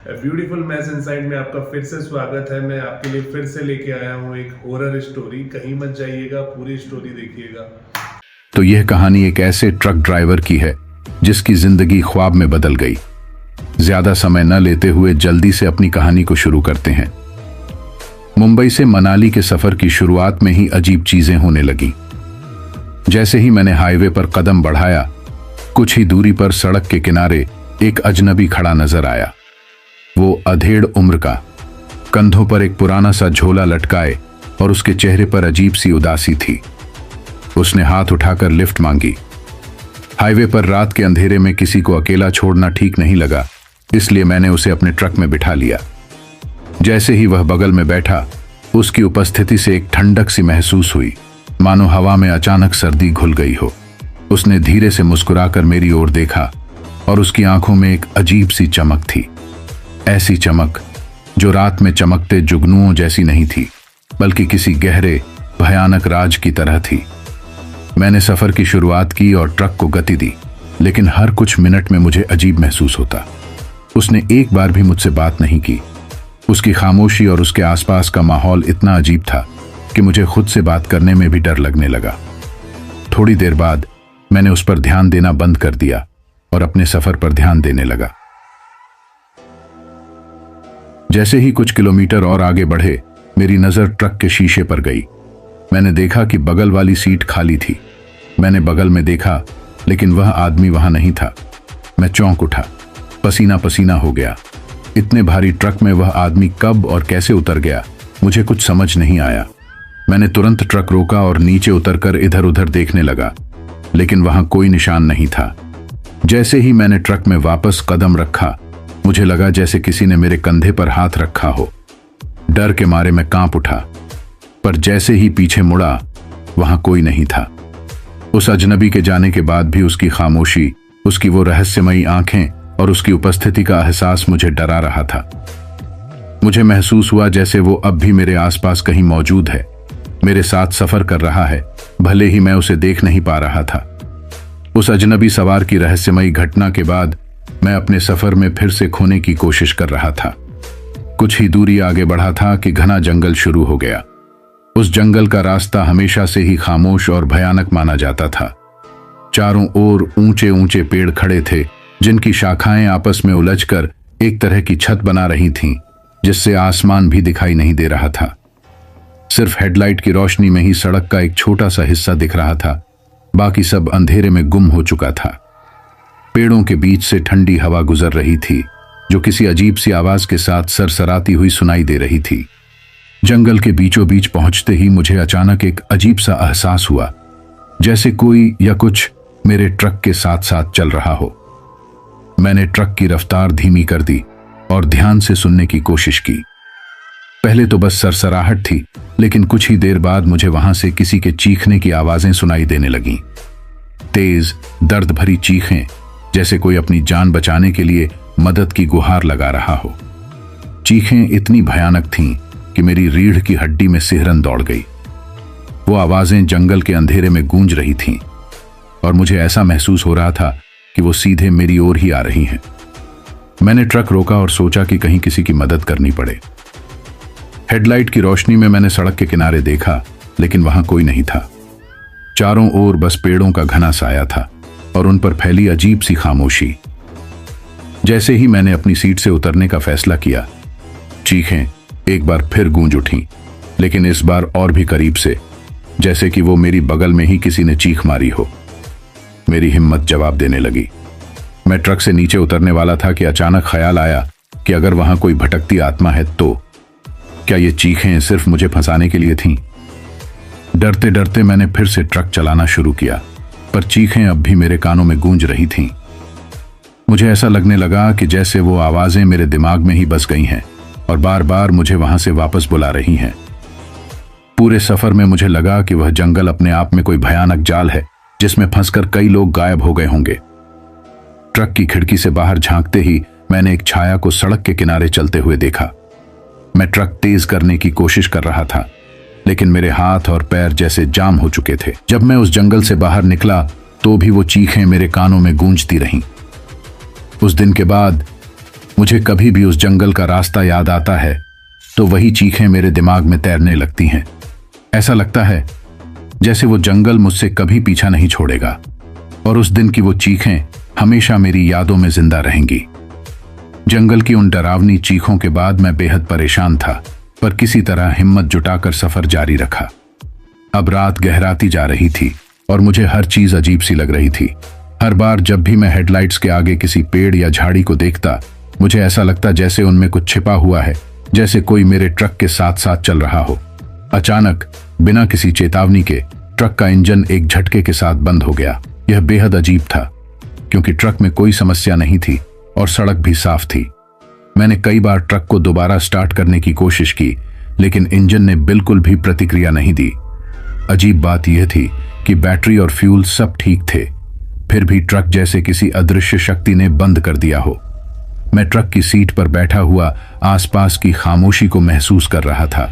Beautiful mess inside में आपका फिर से स्वागत है। मैं आपके लिए फिर से लेके आया हूँ एक हॉरर स्टोरी। कहीं मत जाइएगा, पूरी स्टोरी देखिएगा। तो यह कहानी एक ऐसे ट्रक ड्राइवर की है जिसकी जिंदगी ख्वाब में बदल गई। ज्यादा समय न लेते हुए जल्दी से अपनी कहानी को शुरू करते हैं। मुंबई से मनाली के सफर की शुरुआत में ही अजीब चीजें होने लगी। जैसे ही मैंने हाईवे पर कदम बढ़ाया, कुछ ही दूरी पर सड़क के किनारे एक अजनबी खड़ा नजर आया। वो अधेड़ उम्र का, कंधों पर एक पुराना सा झोला लटकाए और उसके चेहरे पर अजीब सी उदासी थी। उसने हाथ उठाकर लिफ्ट मांगी। हाईवे पर रात के अंधेरे में किसी को अकेला छोड़ना ठीक नहीं लगा, इसलिए मैंने उसे अपने ट्रक में बिठा लिया। जैसे ही वह बगल में बैठा, उसकी उपस्थिति से एक ठंडक सी महसूस हुई, मानो हवा में अचानक सर्दी घुल गई हो। उसने धीरे से मुस्कुराकर मेरी ओर देखा और उसकी आंखों में एक अजीब सी चमक थी। ऐसी चमक जो रात में चमकते जुगनुओं जैसी नहीं थी, बल्कि किसी गहरे भयानक राज की तरह थी। मैंने सफर की शुरुआत की और ट्रक को गति दी, लेकिन हर कुछ मिनट में मुझे अजीब महसूस होता। उसने एक बार भी मुझसे बात नहीं की। उसकी खामोशी और उसके आसपास का माहौल इतना अजीब था कि मुझे खुद से बात करने में भी डर लगने लगा। थोड़ी देर बाद मैंने उस पर ध्यान देना बंद कर दिया और अपने सफर पर ध्यान देने लगा। जैसे ही कुछ किलोमीटर और आगे बढ़े, मेरी नजर ट्रक के शीशे पर गई। मैंने देखा कि बगल वाली सीट खाली थी। मैंने बगल में देखा, लेकिन वह आदमी वहां नहीं था। मैं चौंक उठा, पसीना पसीना हो गया। इतने भारी ट्रक में वह आदमी कब और कैसे उतर गया, मुझे कुछ समझ नहीं आया। मैंने तुरंत ट्रक रोका और नीचे उतरकर इधर उधर देखने लगा, लेकिन वहां कोई निशान नहीं था। जैसे ही मैंने ट्रक में वापस कदम रखा, मुझे लगा जैसे किसी ने मेरे कंधे पर हाथ रखा हो। डर के मारे मैं कांप उठा, पर जैसे ही पीछे मुड़ा, वहां कोई नहीं था। उस अजनबी के जाने के बाद भी उसकी खामोशी, उसकी वो रहस्यमयी आंखें और उसकी उपस्थिति का एहसास मुझे डरा रहा था। मुझे महसूस हुआ जैसे वो अब भी मेरे आसपास कहीं मौजूद है, मेरे साथ सफर कर रहा है, भले ही मैं उसे देख नहीं पा रहा था। उस अजनबी सवार की रहस्यमयी घटना के बाद मैं अपने सफर में फिर से खोने की कोशिश कर रहा था। कुछ ही दूरी आगे बढ़ा था कि घना जंगल शुरू हो गया। उस जंगल का रास्ता हमेशा से ही खामोश और भयानक माना जाता था। चारों ओर ऊंचे ऊंचे पेड़ खड़े थे, जिनकी शाखाएं आपस में उलझकर एक तरह की छत बना रही थीं, जिससे आसमान भी दिखाई नहीं दे रहा था। सिर्फ हेडलाइट की रोशनी में ही सड़क का एक छोटा सा हिस्सा दिख रहा था, बाकी सब अंधेरे में गुम हो चुका था। पेड़ों के बीच से ठंडी हवा गुजर रही थी, जो किसी अजीब सी आवाज के साथ सरसराती हुई सुनाई दे रही थी। जंगल के बीचों बीच पहुंचते ही मुझे अचानक एक अजीब सा एहसास हुआ, जैसे कोई या कुछ मेरे ट्रक के साथ साथ चल रहा हो। मैंने ट्रक की रफ्तार धीमी कर दी और ध्यान से सुनने की कोशिश की। पहले तो बस सरसराहट थी, लेकिन कुछ ही देर बाद मुझे वहां से किसी के चीखने की आवाजें सुनाई देने लगीं। तेज, दर्द भरी चीखें, जैसे कोई अपनी जान बचाने के लिए मदद की गुहार लगा रहा हो। चीखें इतनी भयानक थीं कि मेरी रीढ़ की हड्डी में सिहरन दौड़ गई। वो आवाजें जंगल के अंधेरे में गूंज रही थीं और मुझे ऐसा महसूस हो रहा था कि वो सीधे मेरी ओर ही आ रही हैं। मैंने ट्रक रोका और सोचा कि कहीं किसी की मदद करनी पड़े। हेडलाइट की रोशनी में मैंने सड़क के किनारे देखा, लेकिन वहां कोई नहीं था। चारों ओर बस पेड़ों का घना साया था और उन पर फैली अजीब सी खामोशी। जैसे ही मैंने अपनी सीट से उतरने का फैसला किया, चीखें एक बार फिर गूंज उठीं, लेकिन इस बार और भी करीब से, जैसे कि वो मेरी बगल में ही किसी ने चीख मारी हो। मेरी हिम्मत जवाब देने लगी। मैं ट्रक से नीचे उतरने वाला था कि अचानक ख्याल आया कि अगर वहां कोई भटकती आत्मा है तो क्या ये चीखें सिर्फ मुझे फंसाने के लिए थीं? डरते डरते मैंने फिर से ट्रक चलाना शुरू किया, पर चीखें अब भी मेरे कानों में गूंज रही थीं। मुझे ऐसा लगने लगा कि जैसे वो आवाजें मेरे दिमाग में ही बस गई हैं और बार बार मुझे वहां से वापस बुला रही हैं। पूरे सफर में मुझे लगा कि वह जंगल अपने आप में कोई भयानक जाल है, जिसमें फंसकर कई लोग गायब हो गए होंगे। ट्रक की खिड़की से बाहर झांकते ही मैंने एक छाया को सड़क के किनारे चलते हुए देखा। मैं ट्रक तेज करने की कोशिश कर रहा था, लेकिन मेरे हाथ और पैर जैसे जाम हो चुके थे। जब मैं उस जंगल से बाहर निकला, तो भी वो चीखें मेरे कानों में गूंजती रहीं। उस दिन के बाद मुझे कभी भी उस जंगल का रास्ता याद आता है तो वही चीखें मेरे दिमाग में तैरने लगती हैं। ऐसा लगता है जैसे वो जंगल मुझसे कभी पीछा नहीं छोड़ेगा और उस दिन की वो चीखें हमेशा मेरी यादों में जिंदा रहेंगी। जंगल की उन डरावनी चीखों के बाद मैं बेहद परेशान था, पर किसी तरह हिम्मत जुटाकर सफर जारी रखा। अब रात गहराती जा रही थी और मुझे हर चीज अजीब सी लग रही थी। हर बार जब भी मैं हेडलाइट्स के आगे किसी पेड़ या झाड़ी को देखता, मुझे ऐसा लगता जैसे उनमें कुछ छिपा हुआ है, जैसे कोई मेरे ट्रक के साथ साथ चल रहा हो। अचानक बिना किसी चेतावनी के ट्रक का इंजन एक झटके के साथ बंद हो गया। यह बेहद अजीब था क्योंकि ट्रक में कोई समस्या नहीं थी और सड़क भी साफ थी। मैंने कई बार ट्रक को दोबारा स्टार्ट करने की कोशिश की, लेकिन इंजन ने बिल्कुल भी प्रतिक्रिया नहीं दी। अजीब बात यह थी कि बैटरी और फ्यूल सब ठीक थे, फिर भी ट्रक जैसे किसी अदृश्य शक्ति ने बंद कर दिया हो। मैं ट्रक की सीट पर बैठा हुआ आसपास की खामोशी को महसूस कर रहा था।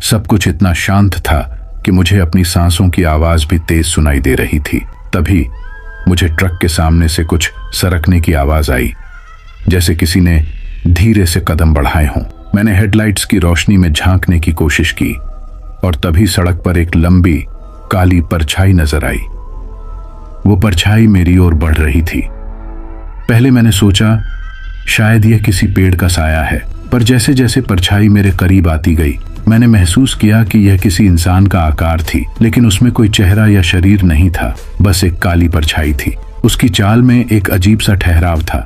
सब कुछ इतना शांत था कि मुझे अपनी सांसों की आवाज भी तेज सुनाई दे रही थी। तभी मुझे ट्रक के सामने से कुछ सरकने की आवाज आई, जैसे किसी ने धीरे से कदम बढ़ाए हों। मैंने हेडलाइट्स की रोशनी में झांकने की कोशिश की और तभी सड़क पर एक लंबी काली परछाई नजर आई। वो परछाई मेरी ओर बढ़ रही थी। पहले मैंने सोचा शायद यह किसी पेड़ का साया है, पर जैसे जैसे परछाई मेरे करीब आती गई, मैंने महसूस किया कि यह किसी इंसान का आकार थी, लेकिन उसमें कोई चेहरा या शरीर नहीं था, बस एक काली परछाई थी। उसकी चाल में एक अजीब सा ठहराव था,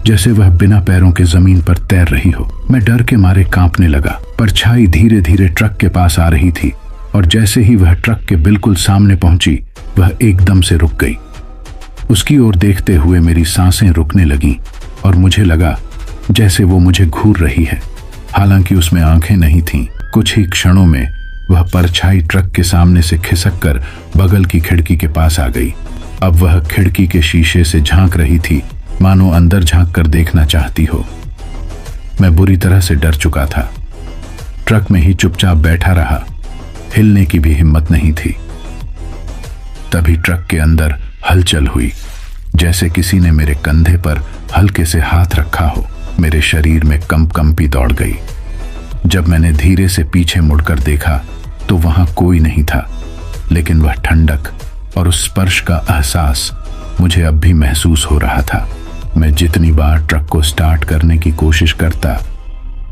जैसे वह बिना पैरों के जमीन पर तैर रही हो। मैं डर के मारे कांपने लगा। परछाई धीरे धीरे ट्रक के पास आ रही थी और जैसे ही वह ट्रक के बिल्कुल सामने पहुंची, वह एकदम से रुक गई। उसकी ओर देखते हुए मेरी सांसें रुकने लगीं और मुझे लगा जैसे वो मुझे घूर रही है। हालांकि उसमें आंखें नहीं थीं। कुछ ही क्षणों में वह परछाई ट्रक के सामने से खिसककर बगल की खिड़की के पास आ गई। अब वह खिड़की के शीशे से झांक रही थी, मानो अंदर झांक कर देखना चाहती हो। मैं बुरी तरह से डर चुका था। ट्रक में ही चुपचाप बैठा रहा, हिलने की भी हिम्मत नहीं थी। तभी ट्रक के अंदर हलचल हुई, जैसे किसी ने मेरे कंधे पर हल्के से हाथ रखा हो। मेरे शरीर में कंपी दौड़ गई। जब मैंने धीरे से पीछे मुड़कर देखा तो वहां कोई नहीं था, लेकिन वह ठंडक और उस स्पर्श का एहसास मुझे अब भी महसूस हो रहा था। मैं जितनी बार ट्रक को स्टार्ट करने की कोशिश करता,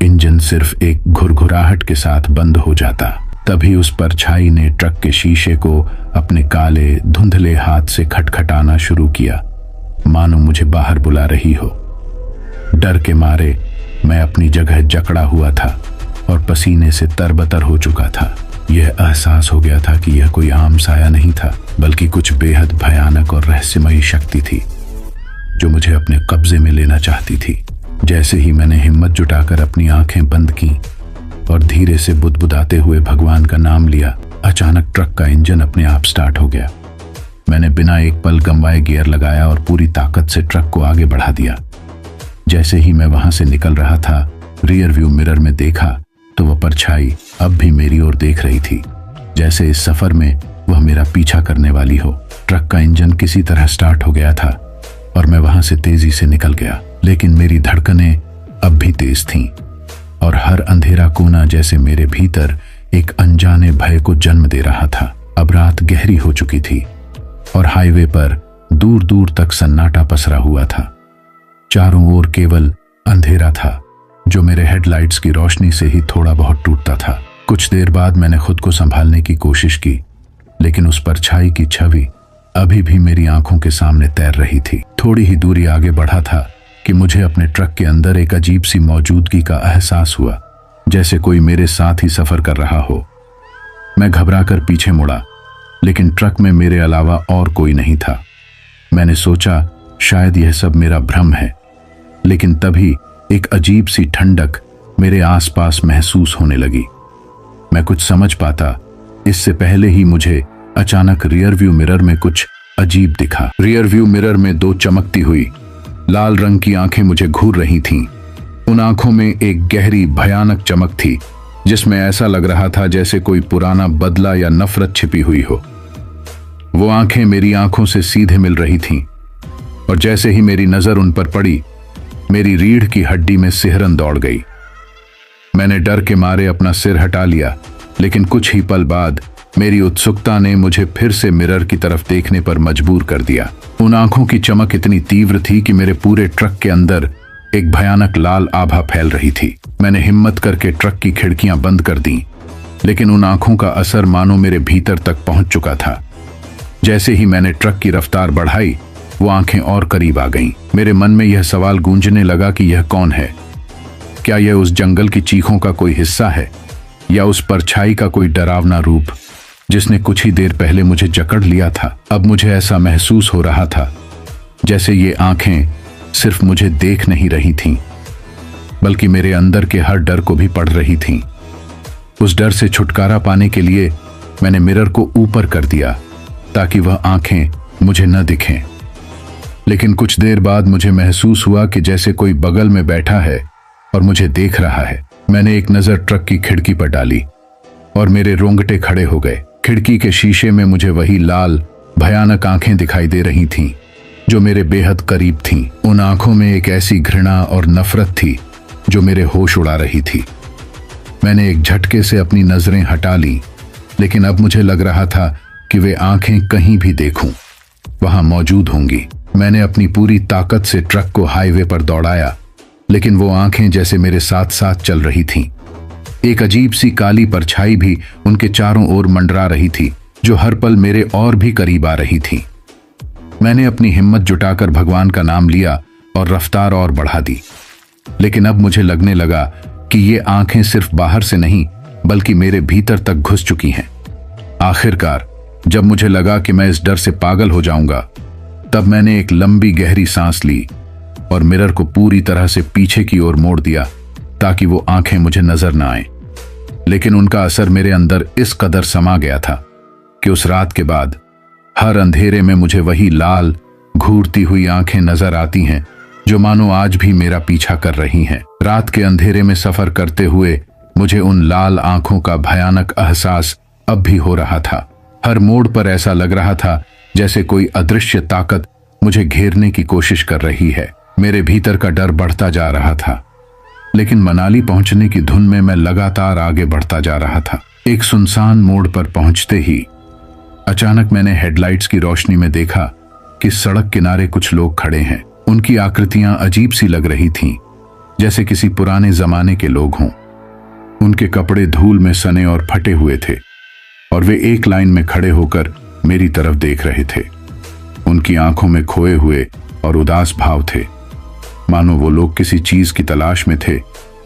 इंजन सिर्फ एक घुरघुराहट के साथ बंद हो जाता। तभी उस परछाई ने ट्रक के शीशे को अपने काले धुंधले हाथ से खटखटाना शुरू किया, मानो मुझे बाहर बुला रही हो। डर के मारे मैं अपनी जगह जकड़ा हुआ था और पसीने से तरबतर हो चुका था। यह एहसास हो गया था कि यह कोई आम साया नहीं था, बल्कि कुछ बेहद भयानक और रहस्यमयी शक्ति थी जो मुझे अपने कब्जे में लेना चाहती थी। जैसे ही मैंने हिम्मत जुटाकर अपनी आंखें बंद की और धीरे से बुदबुदाते हुए भगवान का नाम लिया, अचानक ट्रक का इंजन अपने आप स्टार्ट हो गया। मैंने बिना एक पल गंवाए गियर लगाया और पूरी ताकत से ट्रक को आगे बढ़ा दिया। जैसे ही मैं वहां से निकल रहा था, रियर व्यू मिरर में देखा तो वह परछाई अब भी मेरी ओर देख रही थी, जैसे इस सफर में वह मेरा पीछा करने वाली हो। ट्रक का इंजन किसी तरह स्टार्ट हो गया था और मैं वहां से तेजी से निकल गया, लेकिन मेरी धड़कनें अब भी तेज थीं और हर अंधेरा कोना जैसे मेरे भीतर एक अनजाने भय को जन्म दे रहा था। अब रात गहरी हो चुकी थी और हाईवे पर दूर दूर तक सन्नाटा पसरा हुआ था। चारों ओर केवल अंधेरा था, जो मेरे हेडलाइट्स की रोशनी से ही थोड़ा बहुत टूटता था। कुछ देर बाद मैंने खुद को संभालने की कोशिश की, लेकिन उस परछाई की छवि अभी भी मेरी आंखों के सामने तैर रही थी। थोड़ी ही दूरी आगे बढ़ा था कि मुझे अपने ट्रक के अंदर एक अजीब सी मौजूदगी का एहसास हुआ, जैसे कोई मेरे साथ ही सफर कर रहा हो। मैं घबराकर पीछे मुड़ा, लेकिन ट्रक में मेरे अलावा और कोई नहीं था। मैंने सोचा शायद यह सब मेरा भ्रम है, लेकिन तभी एक अजीब सी ठंडक मेरे आसपास महसूस होने लगी। मैं कुछ समझ पाता इससे पहले ही मुझे अचानक रियर व्यू मिरर में कुछ अजीब दिखा। रियर व्यू मिरर में दो चमकती हुई लाल रंग की आंखें मुझे घूर रही थीं। उन आंखों में एक गहरी भयानक चमक थी, जिसमें ऐसा लग रहा था जैसे कोई पुराना बदला या नफरत छिपी हुई हो। वो आंखें मेरी आंखों से सीधे मिल रही थीं और जैसे ही मेरी नजर उन पर पड़ी, मेरी रीढ़ की हड्डी में सिहरन दौड़ गई। मैंने डर के मारे अपना सिर हटा लिया, लेकिन कुछ ही पल बाद मेरी उत्सुकता ने मुझे फिर से मिरर की तरफ देखने पर मजबूर कर दिया। उन आंखों की चमक इतनी तीव्र थी कि मेरे पूरे ट्रक के अंदर एक भयानक लाल आभा फैल रही थी। मैंने हिम्मत करके ट्रक की खिड़कियां बंद कर दी, लेकिन उन आंखों का असर मानो मेरे भीतर तक पहुंच चुका था। जैसे ही मैंने ट्रक की रफ्तार बढ़ाई, वो आंखें और करीब आ गईं। मेरे मन में यह सवाल गूंजने लगा कि यह कौन है? क्या यह उस जंगल की चीखों का कोई हिस्सा है, या उस परछाई का कोई डरावना रूप जिसने कुछ ही देर पहले मुझे जकड़ लिया था? अब मुझे ऐसा महसूस हो रहा था जैसे ये आंखें सिर्फ मुझे देख नहीं रही थीं, बल्कि मेरे अंदर के हर डर को भी पढ़ रही थीं। उस डर से छुटकारा पाने के लिए मैंने मिरर को ऊपर कर दिया ताकि वह आंखें मुझे न दिखें। लेकिन कुछ देर बाद मुझे महसूस हुआ कि जैसे कोई बगल में बैठा है और मुझे देख रहा है। मैंने एक नजर ट्रक की खिड़की पर डाली और मेरे रोंगटे खड़े हो गए। खिड़की के शीशे में मुझे वही लाल भयानक आंखें दिखाई दे रही थीं जो मेरे बेहद करीब थीं। उन आंखों में एक ऐसी घृणा और नफरत थी जो मेरे होश उड़ा रही थी। मैंने एक झटके से अपनी नजरें हटा ली, लेकिन अब मुझे लग रहा था कि वे आंखें कहीं भी देखूं, वहां मौजूद होंगी। मैंने अपनी पूरी ताकत से ट्रक को हाईवे पर दौड़ाया, लेकिन वो आंखें जैसे मेरे साथ साथ चल रही थीं। एक अजीब सी काली परछाई भी उनके चारों ओर मंडरा रही थी, जो हर पल मेरे और भी करीब आ रही थी। मैंने अपनी हिम्मत जुटाकर भगवान का नाम लिया और रफ्तार और बढ़ा दी, लेकिन अब मुझे लगने लगा कि ये आंखें सिर्फ बाहर से नहीं, बल्कि मेरे भीतर तक घुस चुकी हैं। आखिरकार जब मुझे लगा कि मैं इस डर से पागल हो जाऊंगा, तब मैंने एक लंबी गहरी सांस ली और मिरर को पूरी तरह से पीछे की ओर मोड़ दिया ताकि वो आंखें मुझे नजर न आए। लेकिन उनका असर मेरे अंदर इस कदर समा गया था कि उस रात के बाद हर अंधेरे में मुझे वही लाल घूरती हुई आंखें नजर आती हैं जो मानो आज भी मेरा पीछा कर रही हैं। रात के अंधेरे में सफर करते हुए मुझे उन लाल आंखों का भयानक एहसास अब भी हो रहा था। हर मोड़ पर ऐसा लग रहा था जैसे कोई अदृश्य ताकत मुझे घेरने की कोशिश कर रही है। मेरे भीतर का डर बढ़ता जा रहा था, लेकिन मनाली पहुंचने की धुन में मैं लगातार आगे बढ़ता जा रहा था। एक सुनसान मोड़ पर पहुंचते ही अचानक मैंने हेडलाइट्स की रोशनी में देखा कि सड़क किनारे कुछ लोग खड़े हैं। उनकी आकृतियां अजीब सी लग रही थीं, जैसे किसी पुराने जमाने के लोग हों। उनके कपड़े धूल में सने और फटे हुए थे और वे एक लाइन में खड़े होकर मेरी तरफ देख रहे थे। उनकी आंखों में खोए हुए और उदास भाव थे, मानो वो लोग किसी चीज की तलाश में थे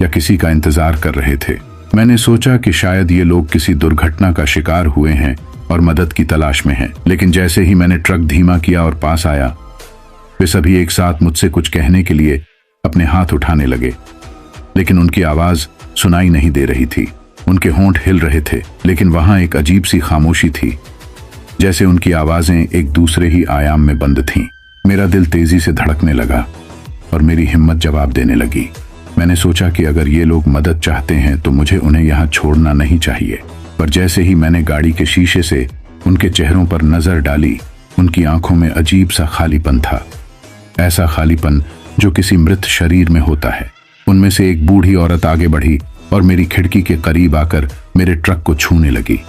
या किसी का इंतजार कर रहे थे। मैंने सोचा कि शायद ये लोग किसी दुर्घटना का शिकार हुए हैं और मदद की तलाश में हैं। लेकिन जैसे ही मैंने ट्रक धीमा किया और पास आया, वे सभी एक साथ मुझसे कुछ कहने के लिए अपने हाथ उठाने लगे, लेकिन उनकी आवाज सुनाई नहीं दे रही थी। उनके होंठ हिल रहे थे, लेकिन वहां एक अजीब सी खामोशी थी, जैसे उनकी आवाजें एक दूसरे ही आयाम में बंद थीं। मेरा दिल तेजी से धड़कने लगा और मेरी हिम्मत जवाब देने लगी। मैंने सोचा कि अगर ये लोग मदद चाहते हैं तो मुझे उन्हें यहाँ छोड़ना नहीं चाहिए। पर जैसे ही मैंने गाड़ी के शीशे से उनके चेहरों पर नजर डाली, उनकी आंखों में अजीब सा खालीपन था, ऐसा खालीपन जो किसी मृत शरीर में होता है। उनमें से एक बूढ़ी औरत आगे बढ़ी और मेरी खिड़की के करीब आकर मेरे ट्रक को छूने लगी।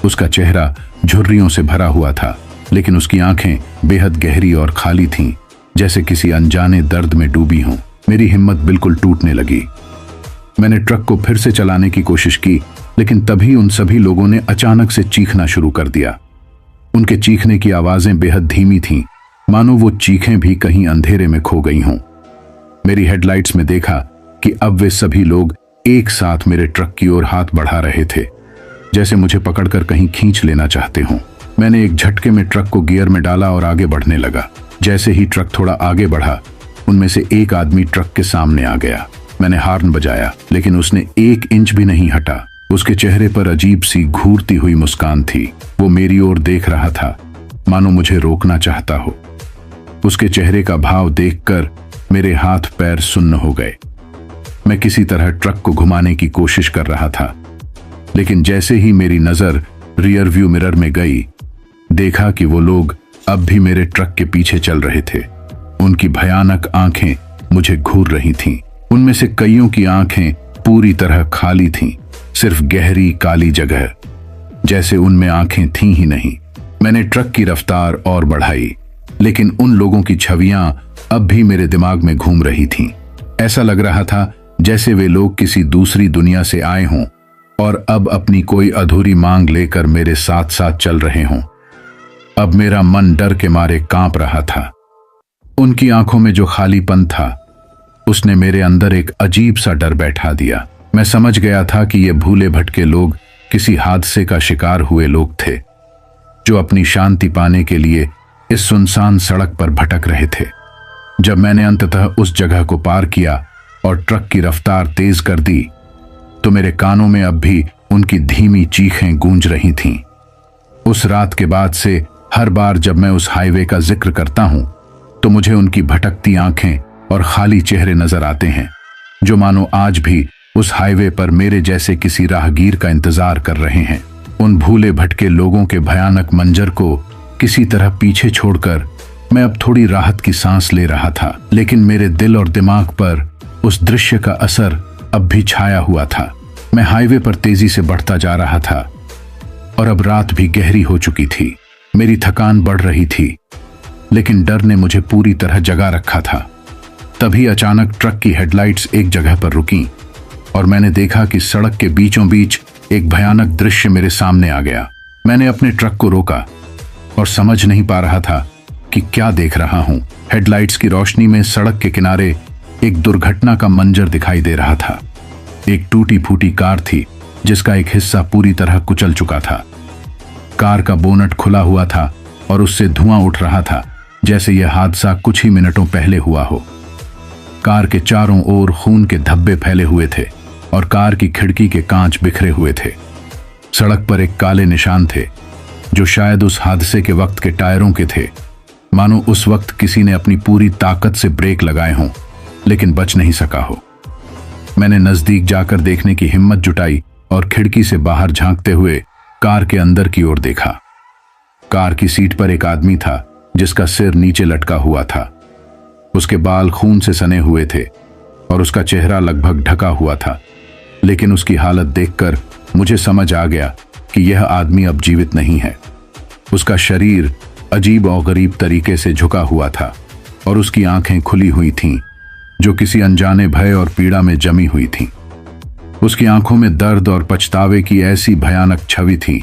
उसका चेहरा झुर्रियों से भरा हुआ था, लेकिन उसकी आंखें बेहद गहरी और खाली थीं, जैसे किसी अनजाने दर्द में डूबी हों। मेरी हिम्मत बिल्कुल टूटने लगी। मैंने ट्रक को फिर से चलाने की कोशिश की, लेकिन तभी उन सभी लोगों ने अचानक से चीखना शुरू कर दिया। उनके चीखने की आवाजें बेहद धीमी थीं, मानो वो चीखें भी कहीं अंधेरे में खो गई हों। मेरी हेडलाइट्स में देखा कि अब वे सभी लोग एक साथ मेरे ट्रक की ओर हाथ बढ़ा रहे थे, जैसे मुझे पकड़कर कहीं खींच लेना चाहते हों। मैंने एक झटके में ट्रक को गियर में डाला और आगे बढ़ने लगा। जैसे ही ट्रक थोड़ा आगे बढ़ा, उनमें से एक आदमी ट्रक के सामने आ गया। मैंने हॉर्न बजाया, लेकिन उसने 1 इंच भी नहीं हटा। उसके चेहरे पर अजीब सी घूरती हुई मुस्कान थी। वो मेरी ओर देख रहा था, मानो मुझे रोकना चाहता हो। उसके चेहरे का भाव देखकर मेरे हाथ पैर सुन्न हो गए। मैं किसी तरह ट्रक को घुमाने की कोशिश कर रहा था, लेकिन जैसे ही मेरी नजर रियर व्यू मिरर में गई, देखा कि वो लोग अब भी मेरे ट्रक के पीछे चल रहे थे। उनकी भयानक आंखें मुझे घूर रही थीं। उनमें से कईयों की आंखें पूरी तरह खाली थीं, सिर्फ गहरी काली जगह, जैसे उनमें आंखें थीं ही नहीं। मैंने ट्रक की रफ्तार और बढ़ाई, लेकिन उन लोगों की छवियां अब भी मेरे दिमाग में घूम रही थीं। ऐसा लग रहा था जैसे वे लोग किसी दूसरी दुनिया से आए हों और अब अपनी कोई अधूरी मांग लेकर मेरे साथ साथ चल रहे हों। अब मेरा मन डर के मारे कांप रहा था। उनकी आंखों में जो खालीपन था, उसने मेरे अंदर एक अजीब सा डर बैठा दिया। मैं समझ गया था कि ये भूले भटके लोग किसी हादसे का शिकार हुए लोग थे, जो अपनी शांति पाने के लिए इस सुनसान सड़क पर भटक रहे थे। जब मैंने अंततः उस जगह को पार किया और ट्रक की रफ्तार तेज कर दी, तो मेरे कानों में अब भी उनकी धीमी चीखें गूंज रही थीं। उस रात के बाद से हर बार जब मैं उस हाईवे का जिक्र करता हूं, तो मुझे उनकी भटकती आंखें और खाली चेहरे नजर आते हैं, जो मानो आज भी उस हाईवे पर मेरे जैसे किसी राहगीर का इंतजार कर रहे हैं। उन भूले भटके लोगों के भयानक मंजर को किसी तरह पीछे छोड़कर मैं अब थोड़ी राहत की सांस ले रहा था, लेकिन मेरे दिल और दिमाग पर उस दृश्य का असर अब भी छाया हुआ था। मैं हाईवे पर तेजी से बढ़ता जा रहा था और अब रात भी गहरी हो चुकी थी। मेरी थकान बढ़ रही थी, लेकिन डर ने मुझे पूरी तरह जगा रखा था। तभी अचानक ट्रक की हेडलाइट्स एक जगह पर रुकीं और मैंने देखा कि सड़क के बीचों बीच एक भयानक दृश्य मेरे सामने आ गया। मैंने अपने ट्रक को रोका और समझ नहीं पा रहा था कि क्या देख रहा हूं। हेडलाइट्स की रोशनी में सड़क के किनारे एक दुर्घटना का मंजर दिखाई दे रहा था। एक टूटी फूटी कार थी, जिसका एक हिस्सा पूरी तरह कुचल चुका था। कार का बोनट खुला हुआ था और उससे धुआं उठ रहा था, जैसे यह हादसा कुछ ही मिनटों पहले हुआ हो। कार के चारों ओर खून के धब्बे फैले हुए थे और कार की खिड़की के कांच बिखरे हुए थे। सड़क पर एक काले निशान थे, जो शायद उस हादसे के वक्त के टायरों के थे। मानो उस वक्त किसी ने अपनी पूरी ताकत से ब्रेक लगाए हों, लेकिन बच नहीं सका हो। मैंने नजदीक जाकर देखने की हिम्मत जुटाई और खिड़की से बाहर झांकते हुए कार के अंदर की ओर देखा। कार की सीट पर एक आदमी था, जिसका सिर नीचे लटका हुआ था। उसके बाल खून से सने हुए थे और उसका चेहरा लगभग ढका हुआ था, लेकिन उसकी हालत देखकर मुझे समझ आ गया कि यह आदमी अब जीवित नहीं है। उसका शरीर अजीब और गरीब तरीके से झुका हुआ था और उसकी आंखें खुली हुई थीं, जो किसी अनजाने भय और पीड़ा में जमी हुई थीं। उसकी आंखों में दर्द और पछतावे की ऐसी भयानक छवि थी,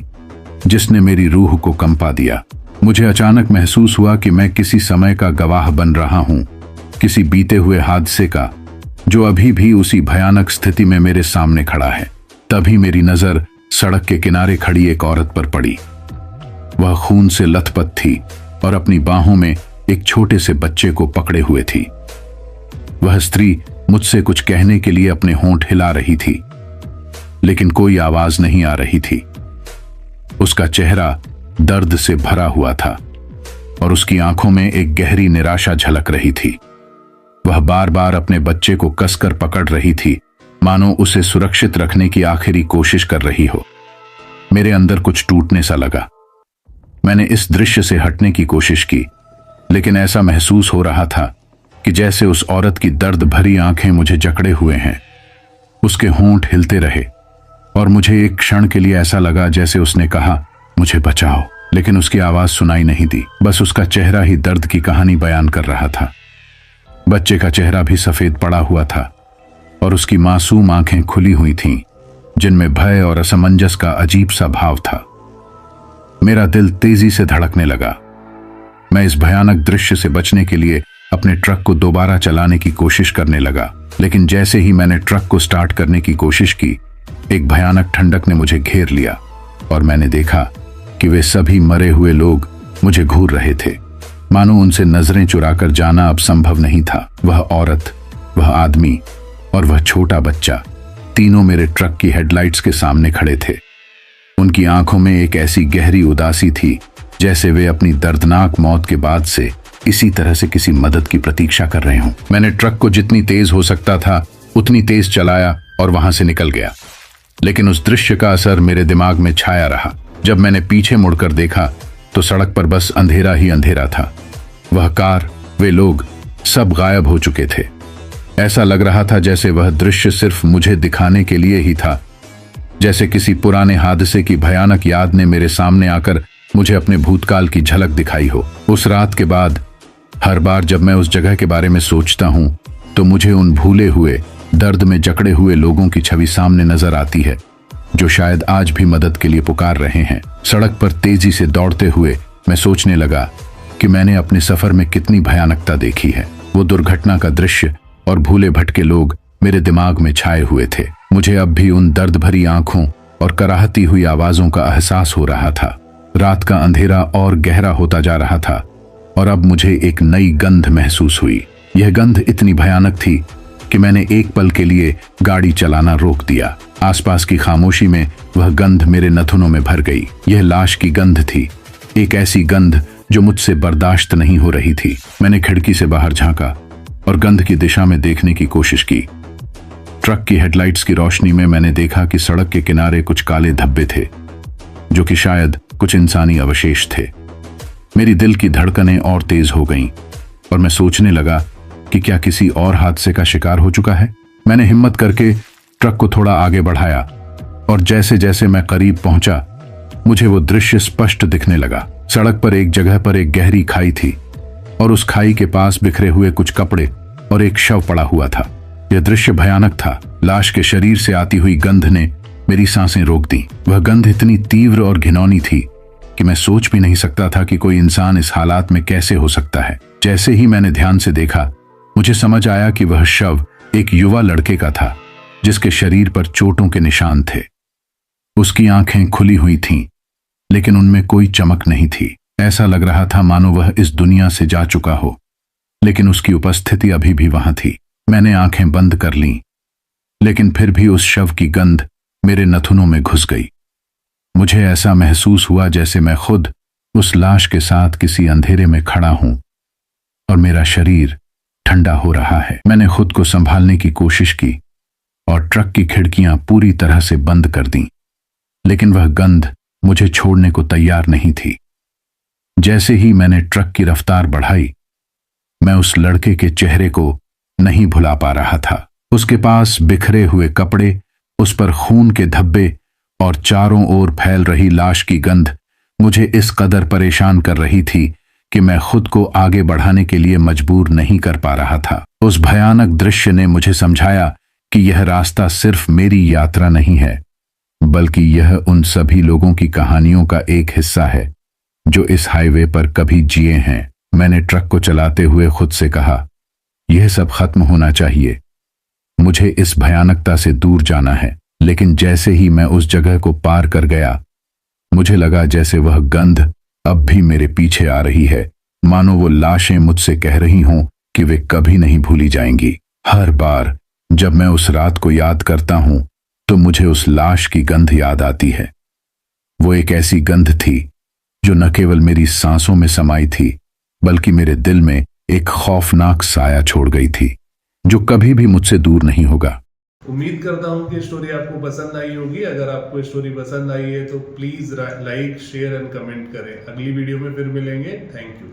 जिसने मेरी रूह को कंपा दिया। मुझे अचानक महसूस हुआ कि मैं किसी समय का गवाह बन रहा हूं, किसी बीते हुए हादसे का, जो अभी भी उसी भयानक स्थिति में मेरे सामने खड़ा है। तभी मेरी नजर सड़क के किनारे खड़ी एक औरत पर पड़ी। वह खून से लथपथ थी और अपनी बाहों में एक छोटे से बच्चे को पकड़े हुए थी। वह स्त्री मुझसे कुछ कहने के लिए अपने होंठ हिला रही थी, लेकिन कोई आवाज नहीं आ रही थी। उसका चेहरा दर्द से भरा हुआ था और उसकी आंखों में एक गहरी निराशा झलक रही थी। वह बार बार अपने बच्चे को कसकर पकड़ रही थी, मानो उसे सुरक्षित रखने की आखिरी कोशिश कर रही हो। मेरे अंदर कुछ टूटने सा लगा। मैंने इस दृश्य से हटने की कोशिश की, लेकिन ऐसा महसूस हो रहा था कि जैसे उस औरत की दर्द भरी आंखें मुझे जकड़े हुए हैं। उसके होंठ हिलते रहे और मुझे एक क्षण के लिए ऐसा लगा जैसे उसने कहा, मुझे बचाओ, लेकिन उसकी आवाज सुनाई नहीं दी। बस उसका चेहरा ही दर्द की कहानी बयान कर रहा था। बच्चे का चेहरा भी सफेद पड़ा हुआ था और उसकी मासूम आंखें खुली हुई थीं, जिनमें भय और असमंजस का अजीब सा भाव था। मेरा दिल तेजी से धड़कने लगा। मैं इस भयानक दृश्य से बचने के लिए अपने ट्रक को दोबारा चलाने की कोशिश करने लगा, लेकिन जैसे ही मैंने ट्रक को स्टार्ट करने की कोशिश की, एक भयानक ठंडक ने मुझे घेर लिया और मैंने देखा कि वे सभी मरे हुए लोग मुझे घूर रहे थे। मानो उनसे नजरें चुराकर जाना अब संभव नहीं था। वह औरत, वह आदमी और वह छोटा बच्चा, तीनों मेरे ट्रक की हेडलाइट्स के सामने खड़े थे। उनकी आंखों में एक ऐसी गहरी उदासी थी, जैसे वे अपनी दर्दनाक मौत के बाद से इसी तरह से किसी मदद की प्रतीक्षा कर रहे हों। मैंने ट्रक को जितनी तेज हो सकता था उतनी तेज चलाया और वहां से निकल गया, लेकिन उस दृश्य का असर मेरे दिमाग में छाया रहा। जब मैंने पीछे मुड़कर देखा तो सड़क पर बस अंधेरा ही अंधेरा था। वह कार, वे लोग सब गायब हो चुके थे। ऐसा लग रहा था जैसे वह दृश्य सिर्फ मुझे दिखाने के लिए ही था, जैसे किसी पुराने हादसे की भयानक याद ने मेरे सामने आकर मुझे अपने भूतकाल की झलक दिखाई हो। उस रात के बाद हर बार जब मैं उस जगह के बारे में सोचता हूं तो मुझे उन भूले हुए, दर्द में जकड़े हुए लोगों की छवि सामने नजर आती है, जो शायद आज भी मदद के लिए पुकार रहे हैं। सड़क पर तेजी से दौड़ते हुए मैं सोचने लगा कि मैंने अपने सफर में कितनी भयानकता देखी है। वो दुर्घटना का दृश्य और भूले भटके लोग मेरे दिमाग में छाए हुए थे। मुझे अब भी उन दर्द भरी आंखों और कराहती हुई आवाजों का एहसास हो रहा था। रात का अंधेरा और गहरा होता जा रहा था और अब मुझे एक नई गंध महसूस हुई। यह गंध इतनी भयानक थी कि मैंने एक पल के लिए गाड़ी चलाना रोक दिया। आसपास की खामोशी में वह गंध मेरे नथुनों में भर गई। यह लाश की गंध थी, एक ऐसी गंध जो मुझसे बर्दाश्त नहीं हो रही थी। मैंने खिड़की से बाहर झांका और गंध की दिशा में देखने की कोशिश की। ट्रक की हेडलाइट्स की रोशनी में मैंने देखा कि सड़क के किनारे कुछ काले धब्बे थे, जो कि शायद कुछ इंसानी अवशेष थे। मेरी दिल की धड़कनें और तेज हो गईं और मैं सोचने लगा कि क्या किसी और हादसे का शिकार हो चुका है। मैंने हिम्मत करके ट्रक को थोड़ा आगे बढ़ाया और जैसे जैसे मैं करीब पहुंचा मुझे वो दृश्य स्पष्ट दिखने लगा। सड़क पर एक जगह पर एक गहरी खाई थी और उस खाई के पास बिखरे हुए कुछ कपड़े और एक शव पड़ा हुआ था। यह दृश्य भयानक था। लाश के शरीर से आती हुई गंध ने मेरी सांसें रोक दी। वह गंध इतनी तीव्र और घिनौनी थी कि मैं सोच भी नहीं सकता था कि कोई इंसान इस हालात में कैसे हो सकता है। जैसे ही मैंने ध्यान से देखा, मुझे समझ आया कि वह शव एक युवा लड़के का था, जिसके शरीर पर चोटों के निशान थे। उसकी आंखें खुली हुई थीं, लेकिन उनमें कोई चमक नहीं थी। ऐसा लग रहा था मानो वह इस दुनिया से जा चुका हो, लेकिन उसकी उपस्थिति अभी भी वहां थी। मैंने आंखें बंद कर लीं, लेकिन फिर भी उस शव की गंध मेरे नथुनों में घुस गई। मुझे ऐसा महसूस हुआ जैसे मैं खुद उस लाश के साथ किसी अंधेरे में खड़ा हूं और मेरा शरीर ठंडा हो रहा है। मैंने खुद को संभालने की कोशिश की और ट्रक की खिड़कियां पूरी तरह से बंद कर दीं, लेकिन वह गंध मुझे छोड़ने को तैयार नहीं थी। जैसे ही मैंने ट्रक की रफ्तार बढ़ाई, मैं उस लड़के के चेहरे को नहीं भुला पा रहा था। उसके पास बिखरे हुए कपड़े, उस पर खून के धब्बे और चारों ओर फैल रही लाश की गंध मुझे इस कदर परेशान कर रही थी कि मैं खुद को आगे बढ़ाने के लिए मजबूर नहीं कर पा रहा था। उस भयानक दृश्य ने मुझे समझाया कि यह रास्ता सिर्फ मेरी यात्रा नहीं है, बल्कि यह उन सभी लोगों की कहानियों का एक हिस्सा है जो इस हाईवे पर कभी जिए हैं। मैंने ट्रक को चलाते हुए खुद से कहा, यह सब खत्म होना चाहिए, मुझे इस भयानकता से दूर जाना है। लेकिन जैसे ही मैं उस जगह को पार कर गया, मुझे लगा जैसे वह गंध अब भी मेरे पीछे आ रही है, मानो वो लाशें मुझसे कह रही हों कि वे कभी नहीं भूली जाएंगी। हर बार जब मैं उस रात को याद करता हूं तो मुझे उस लाश की गंध याद आती है। वो एक ऐसी गंध थी जो न केवल मेरी सांसों में समाई थी, बल्कि मेरे दिल में एक खौफनाक साया छोड़ गई थी, जो कभी भी मुझसे दूर नहीं होगा। उम्मीद करता हूँ कि स्टोरी आपको पसंद आई होगी। अगर आपको स्टोरी पसंद आई है तो please like, share and comment करें। अगली वीडियो में फिर मिलेंगे। Thank you.